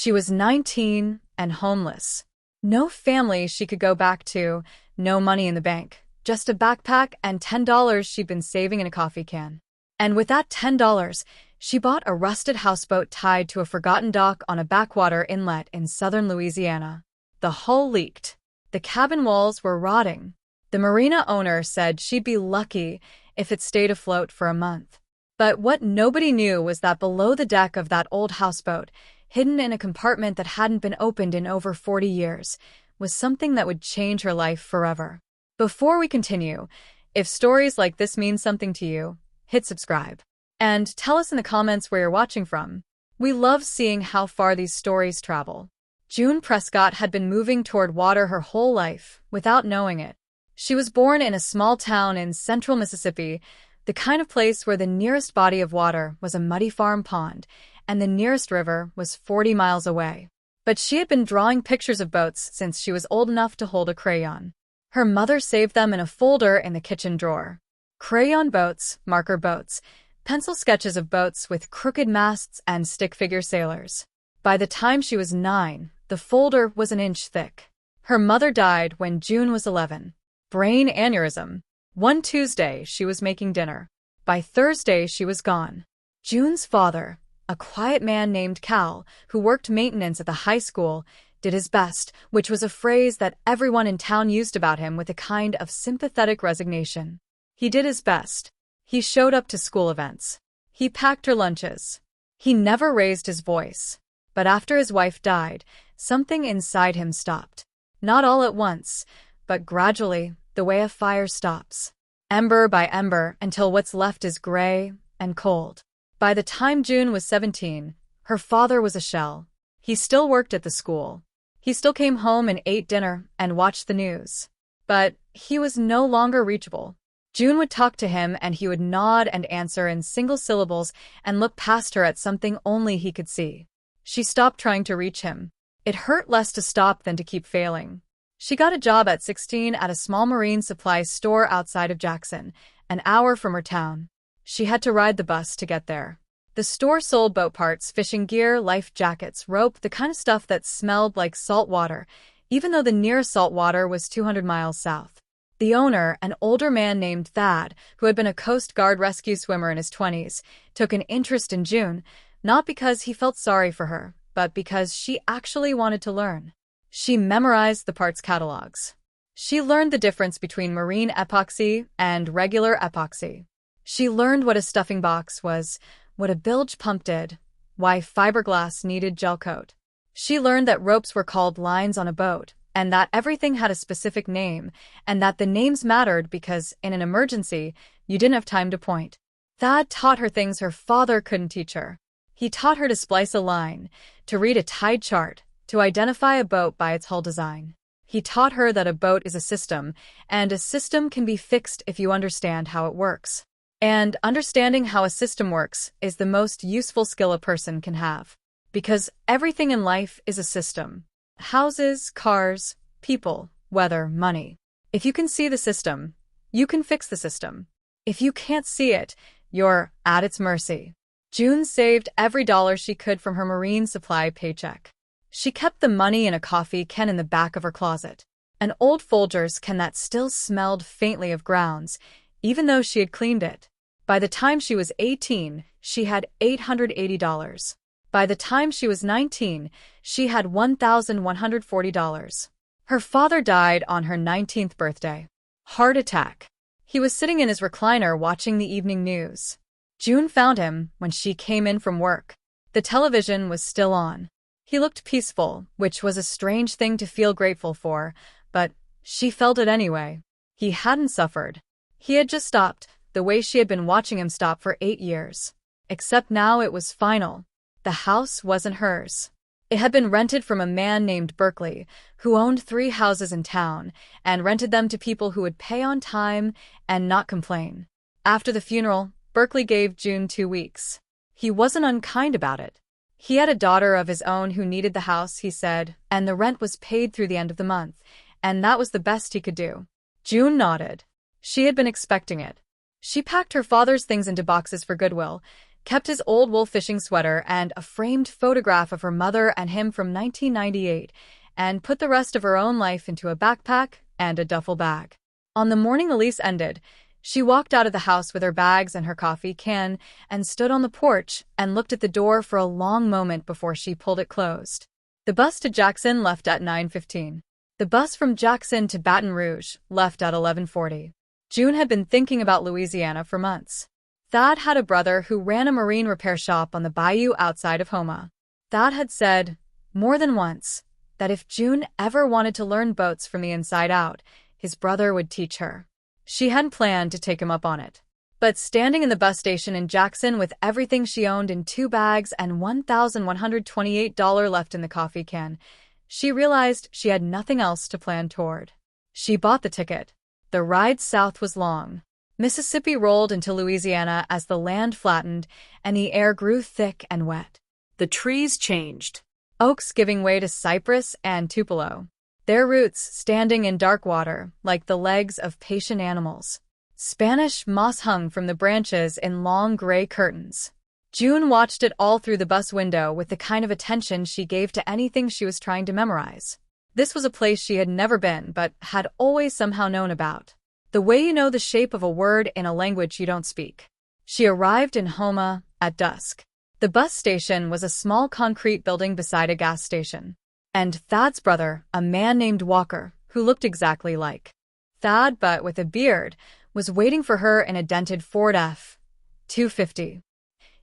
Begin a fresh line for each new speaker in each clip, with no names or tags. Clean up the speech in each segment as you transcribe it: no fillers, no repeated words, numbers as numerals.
She was 19 and homeless. No family she could go back to, no money in the bank, just a backpack and $10 she'd been saving in a coffee can. And with that $10, she bought a rusted houseboat tied to a forgotten dock on a backwater inlet in southern Louisiana. The hull leaked. The cabin walls were rotting. The marina owner said she'd be lucky if it stayed afloat for a month. But what nobody knew was that below the deck of that old houseboat, hidden in a compartment that hadn't been opened in over 40 years, was something that would change her life forever. Before we continue, if stories like this mean something to you, hit subscribe. And tell us in the comments where you're watching from. We love seeing how far these stories travel. June Prescott had been moving toward water her whole life, without knowing it. She was born in a small town in central Mississippi, the kind of place where the nearest body of water was a muddy farm pond, and the nearest river was 40 miles away. But she had been drawing pictures of boats since she was old enough to hold a crayon. Her mother saved them in a folder in the kitchen drawer. Crayon boats, marker boats, pencil sketches of boats with crooked masts and stick-figure sailors. By the time she was 9, the folder was an inch thick. Her mother died when June was 11. Brain aneurysm. One Tuesday, she was making dinner. By Thursday, she was gone. June's father, a quiet man named Cal, who worked maintenance at the high school, did his best, which was a phrase that everyone in town used about him with a kind of sympathetic resignation. He did his best. He showed up to school events. He packed her lunches. He never raised his voice. But after his wife died, something inside him stopped. Not all at once, but gradually, the way a fire stops. Ember by ember, until what's left is gray and cold. By the time June was 17, her father was a shell. He still worked at the school. He still came home and ate dinner and watched the news. But he was no longer reachable. June would talk to him and he would nod and answer in single syllables and look past her at something only he could see. She stopped trying to reach him. It hurt less to stop than to keep failing. She got a job at 16 at a small marine supply store outside of Jackson, an hour from her town. She had to ride the bus to get there. The store sold boat parts, fishing gear, life jackets, rope, the kind of stuff that smelled like salt water, even though the nearest salt water was 200 miles south. The owner, an older man named Thad, who had been a Coast Guard rescue swimmer in his 20s, took an interest in June, not because he felt sorry for her, but because she actually wanted to learn. She memorized the parts catalogs. She learned the difference between marine epoxy and regular epoxy. She learned what a stuffing box was, what a bilge pump did, why fiberglass needed gel coat. She learned that ropes were called lines on a boat, and that everything had a specific name, and that the names mattered because, in an emergency, you didn't have time to point. Thad taught her things her father couldn't teach her. He taught her to splice a line, to read a tide chart, to identify a boat by its hull design. He taught her that a boat is a system, and a system can be fixed if you understand how it works. And understanding how a system works is the most useful skill a person can have. Because everything in life is a system. Houses, cars, people, weather, money. If you can see the system, you can fix the system. If you can't see it, you're at its mercy. June saved every dollar she could from her marine supply paycheck. She kept the money in a coffee can in the back of her closet, an old Folgers can that still smelled faintly of grounds, even though she had cleaned it. By the time she was 18, she had $880. By the time she was 19, she had $1,140. Her father died on her 19th birthday. Heart attack. He was sitting in his recliner watching the evening news. June found him when she came in from work. The television was still on. He looked peaceful, which was a strange thing to feel grateful for, but she felt it anyway. He hadn't suffered. He had just stopped, the way she had been watching him stop for 8 years. Except now it was final. The house wasn't hers. It had been rented from a man named Berkeley, who owned 3 houses in town, and rented them to people who would pay on time and not complain. After the funeral, Berkeley gave June 2 weeks. He wasn't unkind about it. He had a daughter of his own who needed the house, he said, and the rent was paid through the end of the month, and that was the best he could do. June nodded. She had been expecting it. She packed her father's things into boxes for Goodwill, kept his old wool fishing sweater and a framed photograph of her mother and him from 1998, and put the rest of her own life into a backpack and a duffel bag. On the morning the lease ended, she walked out of the house with her bags and her coffee can and stood on the porch and looked at the door for a long moment before she pulled it closed. The bus to Jackson left at 9:15. The bus from Jackson to Baton Rouge left at 11:40. June had been thinking about Louisiana for months. Thad had a brother who ran a marine repair shop on the bayou outside of Houma. Thad had said, more than once, that if June ever wanted to learn boats from the inside out, his brother would teach her. She hadn't planned to take him up on it. But standing in the bus station in Jackson with everything she owned in 2 bags and $1,128 left in the coffee can, she realized she had nothing else to plan toward. She bought the ticket. The ride south was long. Mississippi rolled into Louisiana as the land flattened and the air grew thick and wet. The trees changed. Oaks giving way to cypress and tupelo, their roots standing in dark water like the legs of patient animals. Spanish moss hung from the branches in long gray curtains. June watched it all through the bus window with the kind of attention she gave to anything she was trying to memorize. This was a place she had never been but had always somehow known about. The way you know the shape of a word in a language you don't speak. She arrived in Houma at dusk. The bus station was a small concrete building beside a gas station. And Thad's brother, a man named Walker, who looked exactly like Thad but with a beard, was waiting for her in a dented Ford F-250.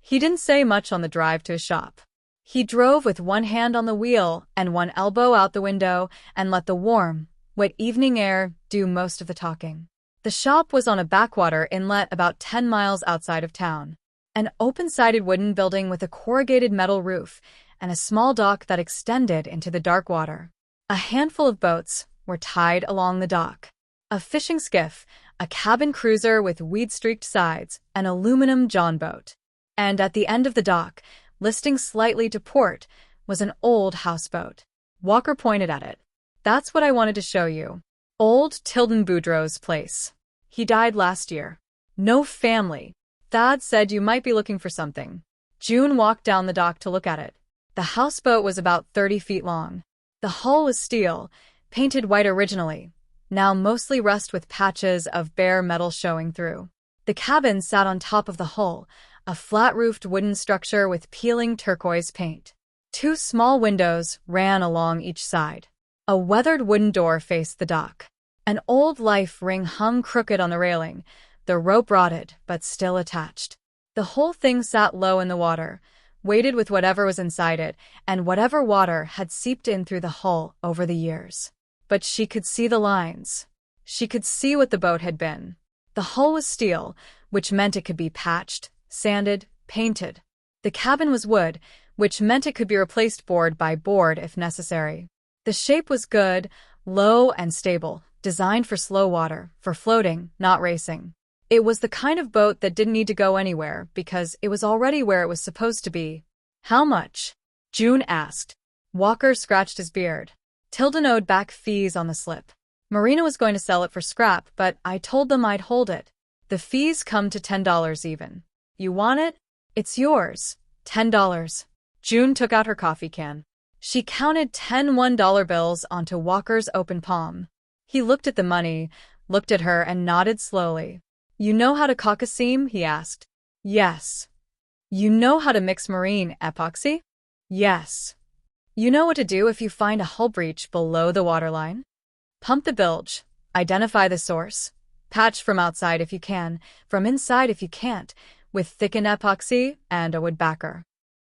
He didn't say much on the drive to his shop. He drove with one hand on the wheel and one elbow out the window and let the warm, wet evening air do most of the talking. The shop was on a backwater inlet about 10 miles outside of town. An open-sided wooden building with a corrugated metal roof and a small dock that extended into the dark water. A handful of boats were tied along the dock. A fishing skiff, a cabin cruiser with weed-streaked sides, an aluminum john boat. And at the end of the dock, listing slightly to port, was an old houseboat. Walker pointed at it. That's what I wanted to show you. Old Tilden Boudreau's place. He died last year. No family. Thad said you might be looking for something. June walked down the dock to look at it. The houseboat was about 30 feet long. The hull was steel, painted white originally, now mostly rust with patches of bare metal showing through. The cabin sat on top of the hull, a flat-roofed wooden structure with peeling turquoise paint. 2 small windows ran along each side. A weathered wooden door faced the dock. An old life ring hung crooked on the railing, the rope rotted but still attached. The whole thing sat low in the water, weighted with whatever was inside it, and whatever water had seeped in through the hull over the years. But she could see the lines. She could see what the boat had been. The hull was steel, which meant it could be patched, sanded, painted. The cabin was wood, which meant it could be replaced board by board if necessary. The shape was good, low and stable, designed for slow water, for floating, not racing. It was the kind of boat that didn't need to go anywhere because it was already where it was supposed to be. How much? June asked. Walker scratched his beard. Tilden owed back fees on the slip. Marina was going to sell it for scrap, but I told them I'd hold it. The fees come to $10 even. You want it? It's yours. $10. June took out her coffee can. She counted 10 $1 bills onto Walker's open palm. He looked at the money, looked at her, and nodded slowly. You know how to caulk a seam? He asked. Yes. You know how to mix marine epoxy? Yes. You know what to do if you find a hull breach below the waterline? Pump the bilge, identify the source, patch from outside if you can, from inside if you can't, with thickened epoxy and a wood backer.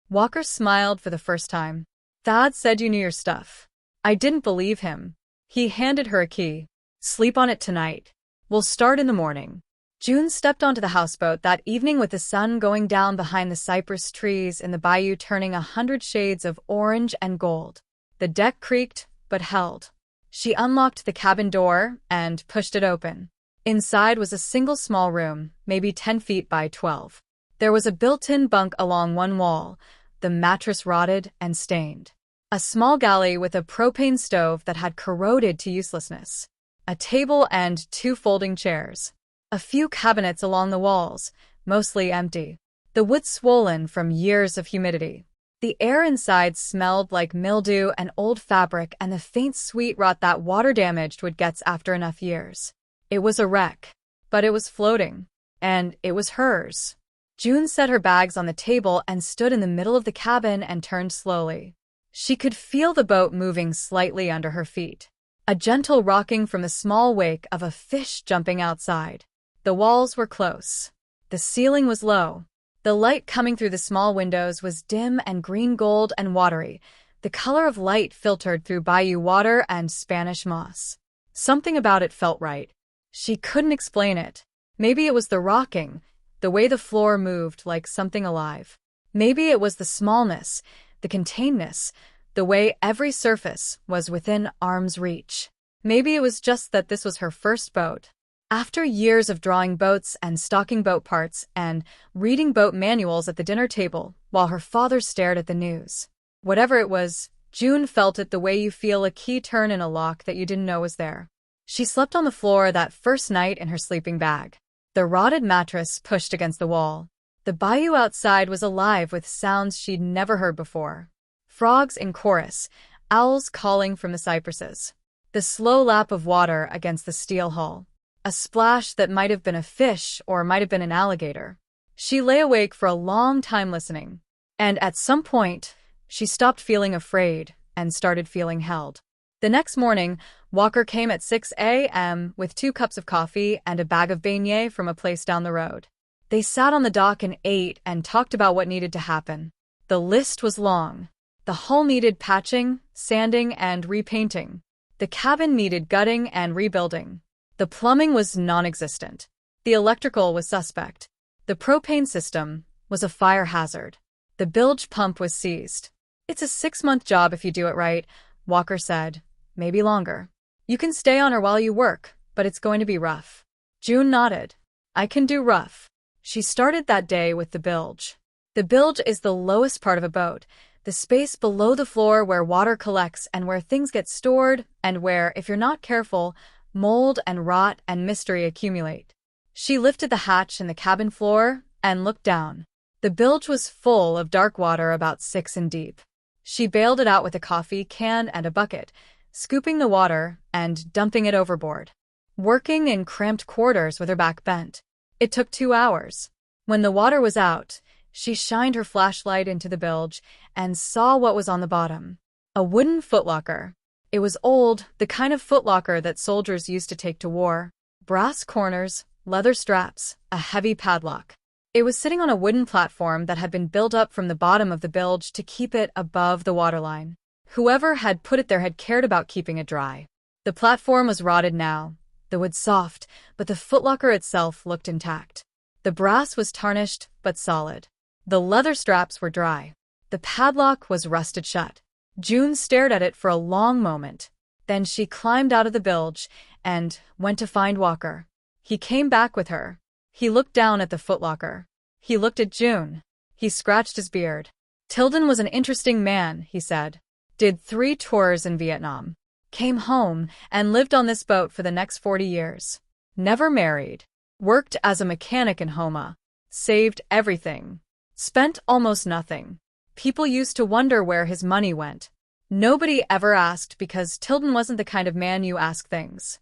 Walker smiled for the first time. Thad said you knew your stuff. I didn't believe him. He handed her a key. Sleep on it tonight. We'll start in the morning. June stepped onto the houseboat that evening with the sun going down behind the cypress trees in the bayou, turning 100 shades of orange and gold. The deck creaked, but held. She unlocked the cabin door and pushed it open. Inside was a single small room, maybe 10 feet by 12. There was a built-in bunk along one wall, the mattress rotted and stained. A small galley with a propane stove that had corroded to uselessness. A table and 2 folding chairs. A few cabinets along the walls, mostly empty. The wood swollen from years of humidity. The air inside smelled like mildew and old fabric and the faint sweet rot that water damaged wood gets after enough years. It was a wreck, but it was floating, and it was hers. June set her bags on the table and stood in the middle of the cabin and turned slowly. She could feel the boat moving slightly under her feet, a gentle rocking from the small wake of a fish jumping outside. The walls were close. The ceiling was low. The light coming through the small windows was dim and green gold and watery, the color of light filtered through bayou water and Spanish moss. Something about it felt right. She couldn't explain it. Maybe it was the rocking, the way the floor moved like something alive. Maybe it was the smallness, the containedness, the way every surface was within arm's reach. Maybe it was just that this was her first boat. After years of drawing boats and stocking boat parts and reading boat manuals at the dinner table while her father stared at the news. Whatever it was, June felt it the way you feel a key turn in a lock that you didn't know was there. She slept on the floor that first night in her sleeping bag. The rotted mattress pushed against the wall. The bayou outside was alive with sounds she'd never heard before. Frogs in chorus, owls calling from the cypresses. The slow lap of water against the steel hull. A splash that might have been a fish or might have been an alligator. She lay awake for a long time listening. And at some point, she stopped feeling afraid and started feeling held. The next morning, Walker came at 6 a.m. with 2 cups of coffee and a bag of beignets from a place down the road. They sat on the dock and ate and talked about what needed to happen. The list was long. The hull needed patching, sanding, and repainting. The cabin needed gutting and rebuilding. The plumbing was non-existent. The electrical was suspect. The propane system was a fire hazard. The bilge pump was seized. "It's a 6-month job if you do it right," Walker said. "Maybe longer. You can stay on her while you work, but it's going to be rough." June nodded. "I can do rough." She started that day with the bilge. The bilge is the lowest part of a boat, the space below the floor where water collects and where things get stored and where, if you're not careful, mold and rot and mystery accumulate. She lifted the hatch in the cabin floor and looked down. The bilge was full of dark water about 6 in deep. She bailed it out with a coffee can and a bucket, scooping the water and dumping it overboard. Working in cramped quarters with her back bent. It took 2 hours. When the water was out, she shined her flashlight into the bilge and saw what was on the bottom. A wooden footlocker. It was old, the kind of footlocker that soldiers used to take to war. Brass corners, leather straps, a heavy padlock. It was sitting on a wooden platform that had been built up from the bottom of the bilge to keep it above the waterline. Whoever had put it there had cared about keeping it dry. The platform was rotted now, the wood soft, but the footlocker itself looked intact. The brass was tarnished but solid. The leather straps were dry. The padlock was rusted shut. June stared at it for a long moment. Then she climbed out of the bilge and went to find Walker. He came back with her. He looked down at the footlocker. He looked at June. He scratched his beard. "Tilden was an interesting man," he said. "Did 3 tours in Vietnam. Came home and lived on this boat for the next 40 years. Never married. Worked as a mechanic in Homa. Saved everything. Spent almost nothing. People used to wonder where his money went. Nobody ever asked because Tilden wasn't the kind of man you ask things."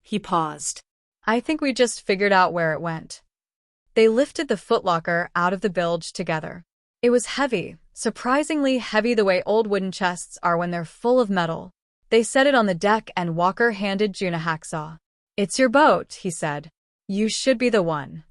He paused. "I think we just figured out where it went." They lifted the footlocker out of the bilge together. It was heavy, surprisingly heavy the way old wooden chests are when they're full of metal. They set it on the deck and Walker handed June a hacksaw. "It's your boat," he said. "You should be the one."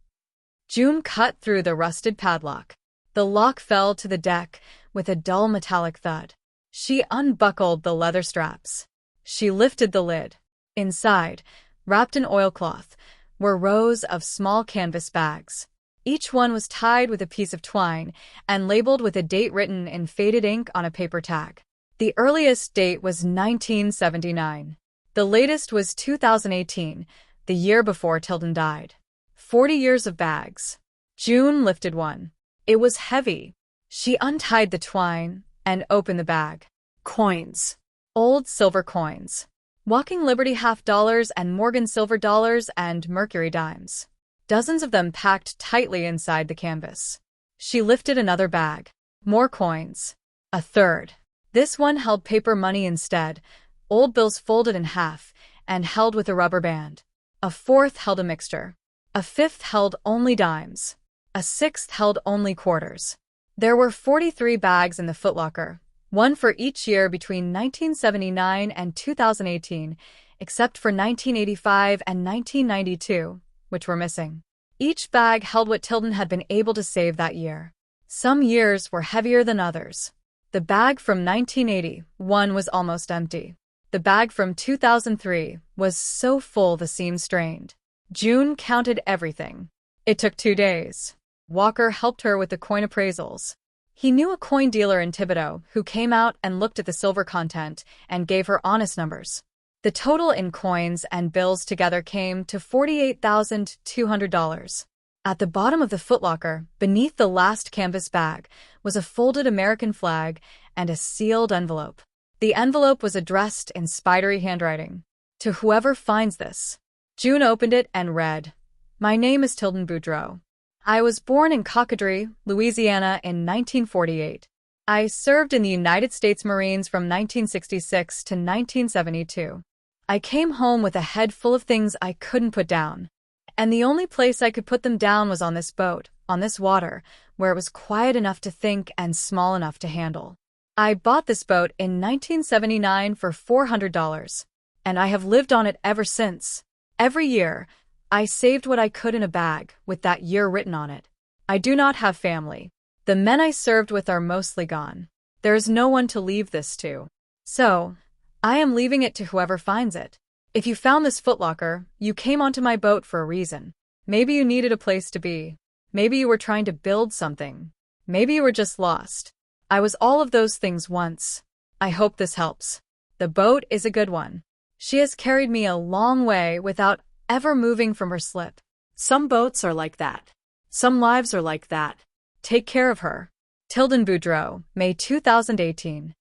June cut through the rusted padlock. The lock fell to the deck with a dull metallic thud. She unbuckled the leather straps. She lifted the lid. Inside, wrapped in oilcloth, were rows of small canvas bags. Each one was tied with a piece of twine and labeled with a date written in faded ink on a paper tag. The earliest date was 1979. The latest was 2018, the year before Tilden died. 40 years of bags. June lifted one. It was heavy. She untied the twine and opened the bag. Coins. Old silver coins. Walking Liberty $50 and Morgan silver dollars and Mercury dimes. Dozens of them packed tightly inside the canvas. She lifted another bag. More coins. A third. This one held paper money instead, old bills folded in half and held with a rubber band. A fourth held a mixture. A fifth held only dimes. A sixth held only quarters. There were 43 bags in the footlocker, one for each year between 1979 and 2018, except for 1985 and 1992, which were missing. Each bag held what Tilden had been able to save that year. Some years were heavier than others. The bag from 1981 was almost empty. The bag from 2003 was so full the seams strained. June counted everything. It took 2 days. Walker helped her with the coin appraisals. He knew a coin dealer in Thibodaux who came out and looked at the silver content and gave her honest numbers. The total in coins and bills together came to $48,200. At the bottom of the footlocker, beneath the last canvas bag, was a folded American flag and a sealed envelope. The envelope was addressed in spidery handwriting. To whoever finds this. June opened it and read, "My name is Tilden Boudreaux. I was born in Cocodrie, Louisiana in 1948. I served in the United States Marines from 1966 to 1972. I came home with a head full of things I couldn't put down. And the only place I could put them down was on this boat, on this water, where it was quiet enough to think and small enough to handle. I bought this boat in 1979 for $400, and I have lived on it ever since. Every year, I saved what I could in a bag with that year written on it. I do not have family. The men I served with are mostly gone. There is no one to leave this to. So, I am leaving it to whoever finds it. If you found this footlocker, you came onto my boat for a reason. Maybe you needed a place to be. Maybe you were trying to build something. Maybe you were just lost. I was all of those things once. I hope this helps. The boat is a good one. She has carried me a long way without ever moving from her slip. Some boats are like that. Some lives are like that. Take care of her. Tilden Boudreaux, May 2018.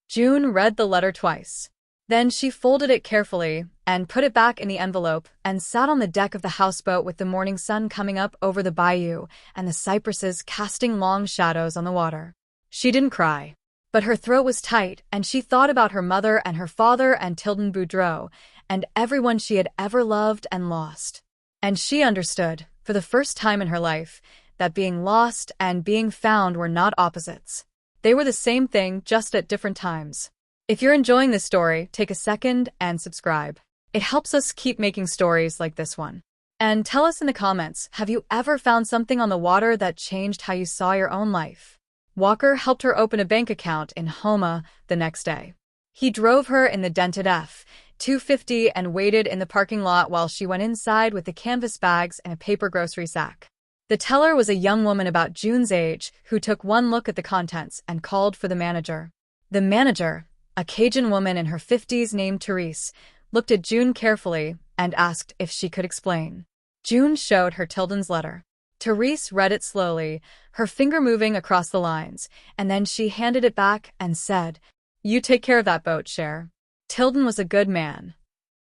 June read the letter twice. Then she folded it carefully and put it back in the envelope and sat on the deck of the houseboat with the morning sun coming up over the bayou and the cypresses casting long shadows on the water. She didn't cry, but her throat was tight and she thought about her mother and her father and Tilden Boudreaux and everyone she had ever loved and lost. And she understood, for the first time in her life, that being lost and being found were not opposites. They were the same thing, just at different times. If you're enjoying this story, take a second and subscribe. It helps us keep making stories like this one. And tell us in the comments, have you ever found something on the water that changed how you saw your own life? Walker helped her open a bank account in Houma the next day. He drove her in the dented F-250 and waited in the parking lot while she went inside with the canvas bags and a paper grocery sack. The teller was a young woman about June's age who took one look at the contents and called for the manager. The manager, a Cajun woman in her 50s named Therese, looked at June carefully and asked if she could explain. June showed her Tilden's letter. Therese read it slowly, her finger moving across the lines, and then she handed it back and said, "You take care of that boat, Cher. Tilden was a good man."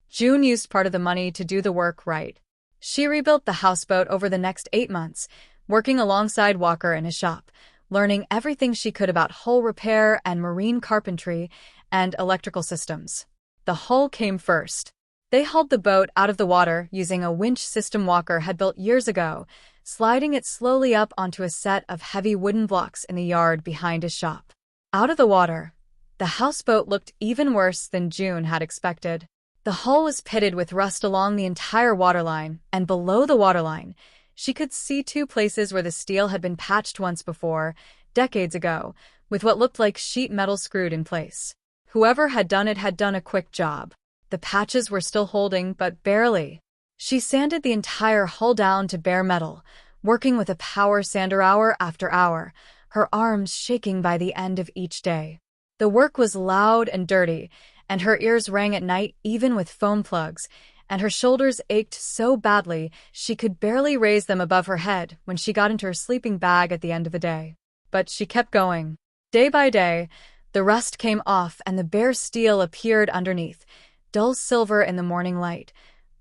June used part of the money to do the work right. She rebuilt the houseboat over the next 8 months, working alongside Walker in his shop, learning everything she could about hull repair and marine carpentry and electrical systems. The hull came first. They hauled the boat out of the water using a winch system Walker had built years ago, sliding it slowly up onto a set of heavy wooden blocks in the yard behind his shop. Out of the water, the houseboat looked even worse than June had expected. The hull was pitted with rust along the entire waterline, and below the waterline, she could see 2 places where the steel had been patched once before, decades ago, with what looked like sheet metal screwed in place. Whoever had done it had done a quick job. The patches were still holding, but barely. She sanded the entire hull down to bare metal, working with a power sander hour after hour, her arms shaking by the end of each day. The work was loud and dirty, and her ears rang at night even with phone plugs, and her shoulders ached so badly she could barely raise them above her head when she got into her sleeping bag at the end of the day. But she kept going. Day by day, the rust came off and the bare steel appeared underneath, dull silver in the morning light,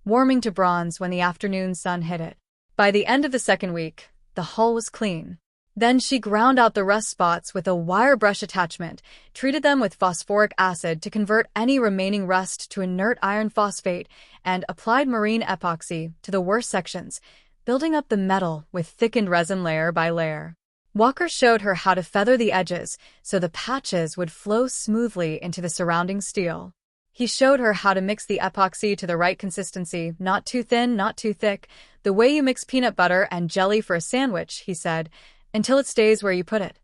warming to bronze when the afternoon sun hit it. By the end of the second week, the hull was clean. Then she ground out the rust spots with a wire brush attachment, treated them with phosphoric acid to convert any remaining rust to inert iron phosphate, and applied marine epoxy to the worst sections, building up the metal with thickened resin layer by layer. Walker showed her how to feather the edges so the patches would flow smoothly into the surrounding steel. He showed her how to mix the epoxy to the right consistency, not too thin, not too thick, the way you mix peanut butter and jelly for a sandwich, he said, until it stays where you put it.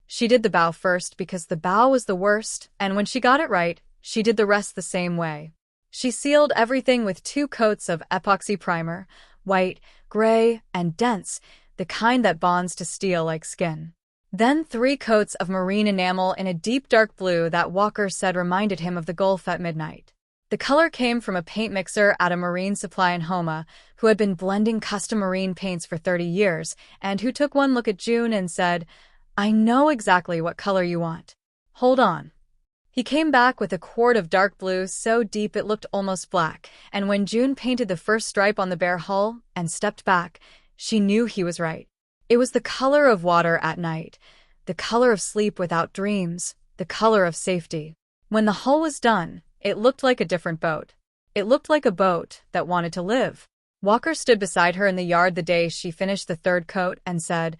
She did the bow first because the bow was the worst, and when she got it right, she did the rest the same way. She sealed everything with 2 coats of epoxy primer, white, gray, and dense, the kind that bonds to steel like skin. Then 3 coats of marine enamel in a deep dark blue that Walker said reminded him of the Gulf at midnight. The color came from a paint mixer at a marine supply in Homa, who had been blending custom marine paints for 30 years, and who took one look at June and said, "I know exactly what color you want. Hold on." He came back with a quart of dark blue so deep it looked almost black, and when June painted the first stripe on the bare hull and stepped back, she knew he was right. It was the color of water at night, the color of sleep without dreams, the color of safety. When the hull was done, it looked like a different boat. It looked like a boat that wanted to live. Walker stood beside her in the yard the day she finished the 3rd coat and said,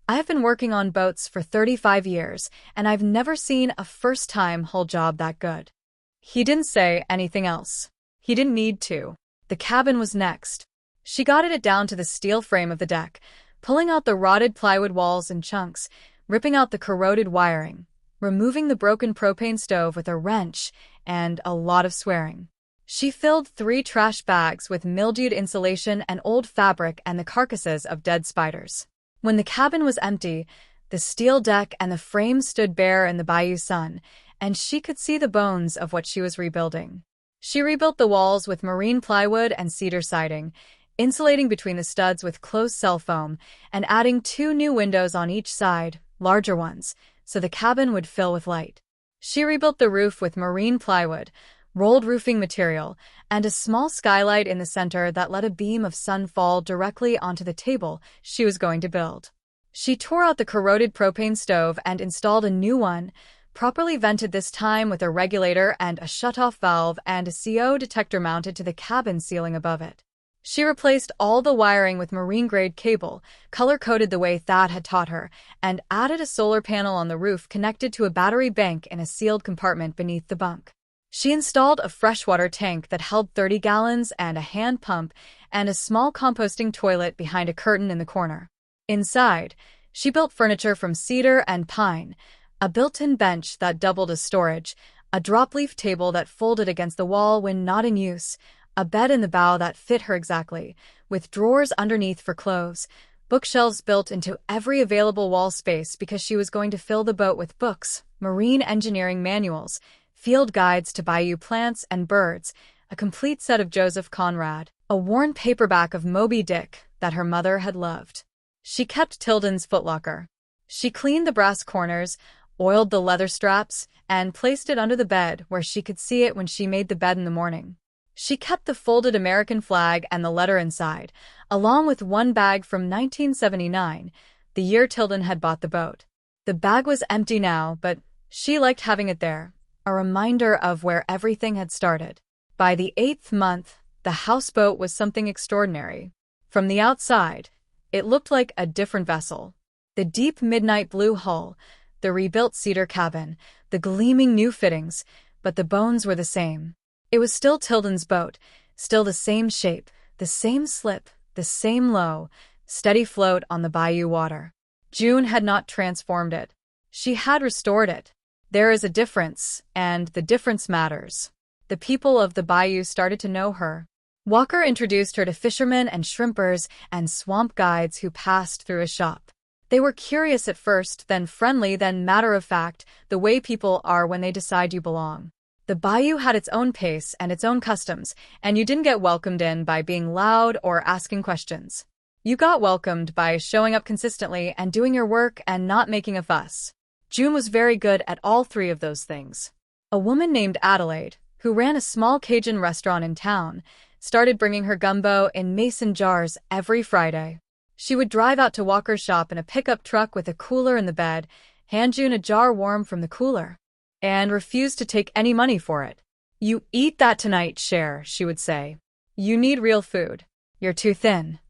"I have been working on boats for 35 years, and I've never seen a first-time hull job that good." He didn't say anything else. He didn't need to. The cabin was next. She got it down to the steel frame of the deck, pulling out the rotted plywood walls in chunks, ripping out the corroded wiring, removing the broken propane stove with a wrench, and a lot of swearing. She filled 3 trash bags with mildewed insulation and old fabric and the carcasses of dead spiders. When the cabin was empty, the steel deck and the frame stood bare in the bayou sun, and she could see the bones of what she was rebuilding. She rebuilt the walls with marine plywood and cedar siding, insulating between the studs with closed cell foam, and adding 2 new windows on each side, larger ones, so the cabin would fill with light. She rebuilt the roof with marine plywood, rolled roofing material, and a small skylight in the center that let a beam of sun fall directly onto the table she was going to build. She tore out the corroded propane stove and installed a new one, properly vented this time with a regulator and a shutoff valve and a CO detector mounted to the cabin ceiling above it. She replaced all the wiring with marine-grade cable, color-coded the way Thad had taught her, and added a solar panel on the roof connected to a battery bank in a sealed compartment beneath the bunk. She installed a freshwater tank that held 30 gallons and a hand pump and a small composting toilet behind a curtain in the corner. Inside, she built furniture from cedar and pine, a built-in bench that doubled as storage, a drop-leaf table that folded against the wall when not in use, a bed in the bow that fit her exactly, with drawers underneath for clothes, bookshelves built into every available wall space because she was going to fill the boat with books, marine engineering manuals, field guides to bayou plants and birds, a complete set of Joseph Conrad, a worn paperback of Moby Dick that her mother had loved. She kept Tilden's footlocker. She cleaned the brass corners, oiled the leather straps, and placed it under the bed where she could see it when she made the bed in the morning. She kept the folded American flag and the letter inside, along with one bag from 1979, the year Tilden had bought the boat. The bag was empty now, but she liked having it there, a reminder of where everything had started. By the 8th month, the houseboat was something extraordinary. From the outside, it looked like a different vessel. The deep midnight blue hull, the rebuilt cedar cabin, the gleaming new fittings, but the bones were the same. It was still Tilden's boat, still the same shape, the same slip, the same low, steady float on the bayou water. June had not transformed it. She had restored it. There is a difference, and the difference matters. The people of the bayou started to know her. Walker introduced her to fishermen and shrimpers and swamp guides who passed through his shop. They were curious at first, then friendly, then matter-of-fact, the way people are when they decide you belong. The bayou had its own pace and its own customs, and you didn't get welcomed in by being loud or asking questions. You got welcomed by showing up consistently and doing your work and not making a fuss. June was very good at all 3 of those things. A woman named Adelaide, who ran a small Cajun restaurant in town, started bringing her gumbo in mason jars every Friday. She would drive out to Walker's shop in a pickup truck with a cooler in the bed, hand June a jar warm from the cooler, and refuse to take any money for it. "You eat that tonight, Cher," she would say. "You need real food. You're too thin."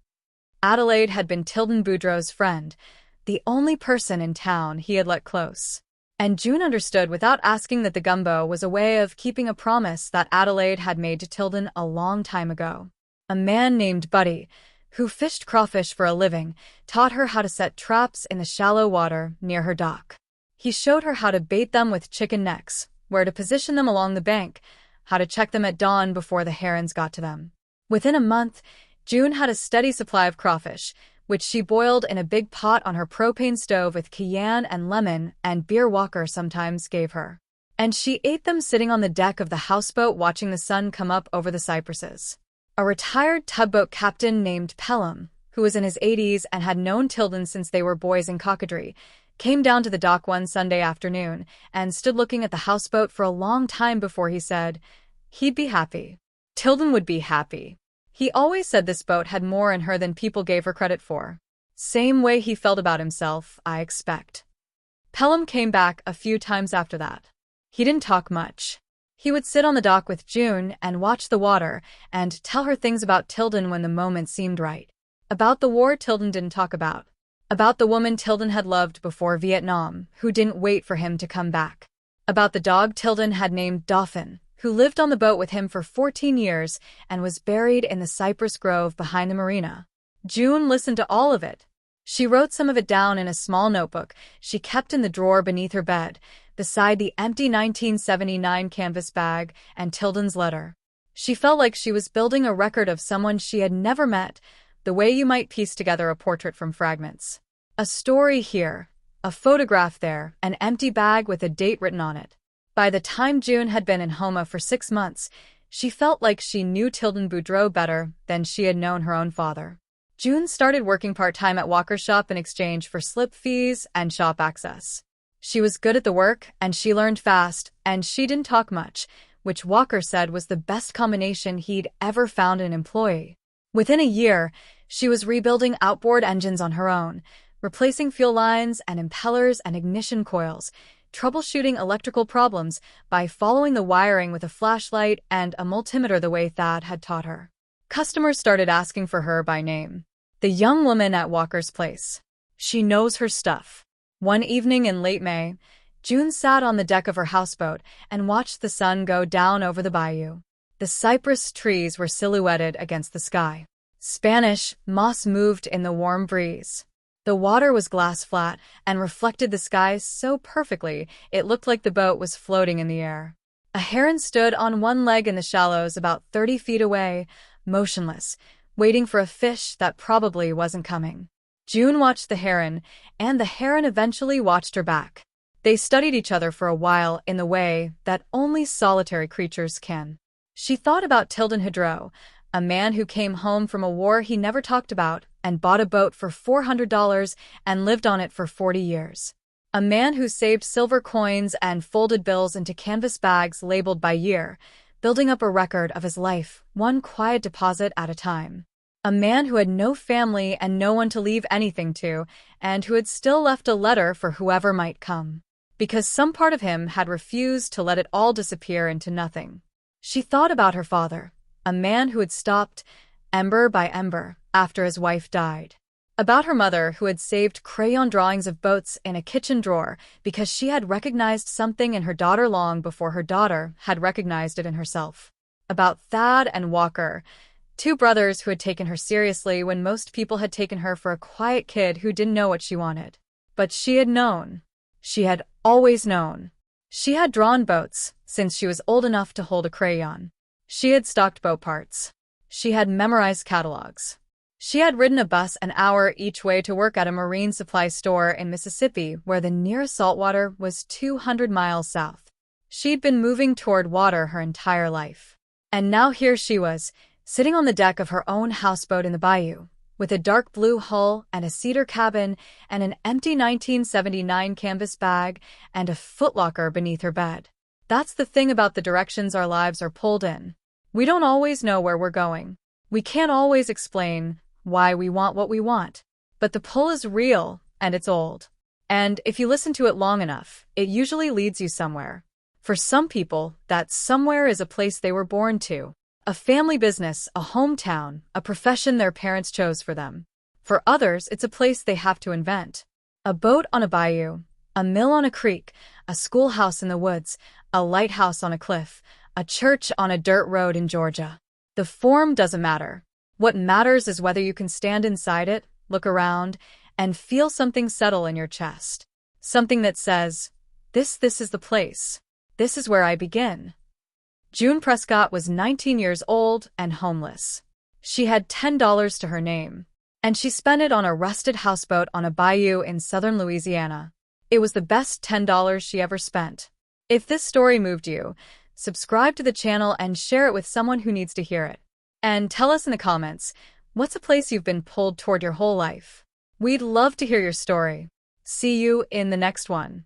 Adelaide had been Tilden Boudreau's friend, the only person in town he had let close. And June understood without asking that the gumbo was a way of keeping a promise that Adelaide had made to Tilden a long time ago. A man named Buddy, who fished crawfish for a living, taught her how to set traps in the shallow water near her dock. He showed her how to bait them with chicken necks, where to position them along the bank, how to check them at dawn before the herons got to them. Within a month, June had a steady supply of crawfish, which she boiled in a big pot on her propane stove with cayenne and lemon and beer Walker sometimes gave her. And she ate them sitting on the deck of the houseboat watching the sun come up over the cypresses. A retired tugboat captain named Pelham, who was in his 80s and had known Tilden since they were boys in Cockadry, came down to the dock one Sunday afternoon and stood looking at the houseboat for a long time before he said he'd be happy. Tilden would be happy. He always said this boat had more in her than people gave her credit for. Same way he felt about himself, I expect. Pelham came back a few times after that. He didn't talk much. He would sit on the dock with June and watch the water and tell her things about Tilden when the moment seemed right. About the war Tilden didn't talk about. About the woman Tilden had loved before Vietnam, who didn't wait for him to come back. About the dog Tilden had named Dauphin, who lived on the boat with him for 14 years and was buried in the cypress grove behind the marina. June listened to all of it. She wrote some of it down in a small notebook she kept in the drawer beneath her bed, beside the empty 1979 canvas bag and Tilden's letter. She felt like she was building a record of someone she had never met, the way you might piece together a portrait from fragments. A story here, a photograph there, an empty bag with a date written on it. By the time June had been in Homa for 6 months, she felt like she knew Tilden Boudreau better than she had known her own father. June started working part-time at Walker's shop in exchange for slip fees and shop access. She was good at the work, and she learned fast, and she didn't talk much, which Walker said was the best combination he'd ever found in an employee. Within a year, she was rebuilding outboard engines on her own, replacing fuel lines and impellers and ignition coils, troubleshooting electrical problems by following the wiring with a flashlight and a multimeter the way Thad had taught her. Customers started asking for her by name. The young woman at Walker's place. She knows her stuff. One evening in late May, June sat on the deck of her houseboat and watched the sun go down over the bayou. The cypress trees were silhouetted against the sky. Spanish moss moved in the warm breeze. The water was glass flat and reflected the sky so perfectly it looked like the boat was floating in the air. A heron stood on one leg in the shallows about 30 feet away, motionless, waiting for a fish that probably wasn't coming. June watched the heron, and the heron eventually watched her back. They studied each other for a while in the way that only solitary creatures can. She thought about Tilden Boudreau, a man who came home from a war he never talked about and bought a boat for $400 and lived on it for 40 years. A man who saved silver coins and folded bills into canvas bags labeled by year, building up a record of his life, one quiet deposit at a time. A man who had no family and no one to leave anything to, and who had still left a letter for whoever might come. Because some part of him had refused to let it all disappear into nothing. She thought about her father, a man who had stopped, ember by ember, after his wife died. About her mother who had saved crayon drawings of boats in a kitchen drawer because she had recognized something in her daughter long before her daughter had recognized it in herself. About Thad and Walker, two brothers who had taken her seriously when most people had taken her for a quiet kid who didn't know what she wanted. But she had known. She had always known. She had drawn boats since she was old enough to hold a crayon. She had stocked boat parts. She had memorized catalogs. She had ridden a bus an hour each way to work at a marine supply store in Mississippi where the nearest saltwater was 200 miles south. She'd been moving toward water her entire life. And now here she was, sitting on the deck of her own houseboat in the bayou, with a dark blue hull and a cedar cabin and an empty 1979 canvas bag and a footlocker beneath her bed. That's the thing about the directions our lives are pulled in. We don't always know where we're going. We can't always explain why we want what we want. But the pull is real, and it's old. And if you listen to it long enough, it usually leads you somewhere. For some people, that somewhere is a place they were born to. A family business, a hometown, a profession their parents chose for them. For others, it's a place they have to invent. A boat on a bayou, a mill on a creek, a schoolhouse in the woods, a lighthouse on a cliff, a church on a dirt road in Georgia. The form doesn't matter. What matters is whether you can stand inside it, look around, and feel something settle in your chest. Something that says, this is the place. This is where I begin. June Prescott was 19 years old and homeless. She had $10 to her name, and she spent it on a rusted houseboat on a bayou in southern Louisiana. It was the best $10 she ever spent. If this story moved you, subscribe to the channel and share it with someone who needs to hear it. And tell us in the comments, what's a place you've been pulled toward your whole life? We'd love to hear your story. See you in the next one.